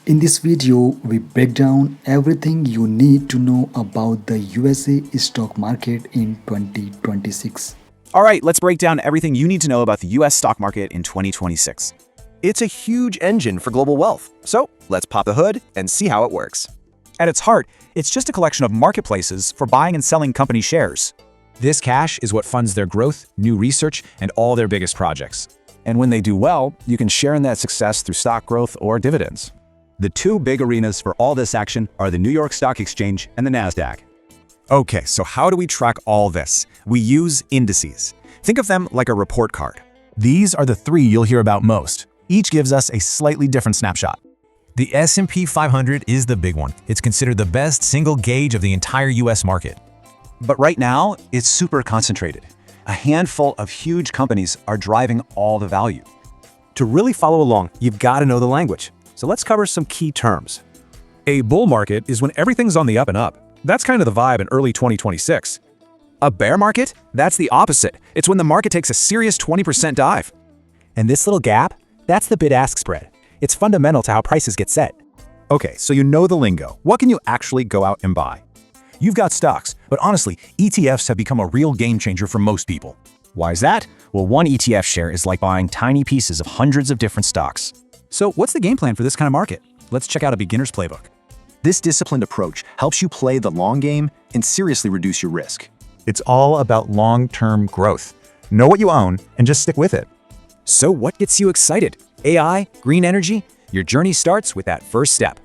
In this video, we break down everything you need to know about the USA stock market in 2026. All right, let's break down everything you need to know about the US stock market in 2026. It's a huge engine for global wealth, so let's pop the hood and see how it works. At its heart, it's just a collection of marketplaces for buying and selling company shares. This cash is what funds their growth, new research, and all their biggest projects. And when they do well, you can share in that success through stock growth or dividends. The two big arenas for all this action are the New York Stock Exchange and the NASDAQ. Okay, so how do we track all this? We use indices. Think of them like a report card. These are the three you'll hear about most. Each gives us a slightly different snapshot. The S&P 500 is the big one. It's considered the best single gauge of the entire US market. But right now, it's super concentrated. A handful of huge companies are driving all the value. To really follow along, you've got to know the language. So let's cover some key terms. A bull market is when everything's on the up and up. That's kind of the vibe in early 2026. A bear market? That's the opposite. It's when the market takes a serious 20% dive. And this little gap? That's the bid-ask spread. It's fundamental to how prices get set. Okay, so you know the lingo. What can you actually go out and buy? You've got stocks, but honestly, ETFs have become a real game changer for most people. Why is that? Well, one ETF share is like buying tiny pieces of hundreds of different stocks. So what's the game plan for this kind of market? Let's check out a beginner's playbook. This disciplined approach helps you play the long game and seriously reduce your risk. It's all about long-term growth. Know what you own and just stick with it. So what gets you excited? AI? Green energy? Your journey starts with that first step.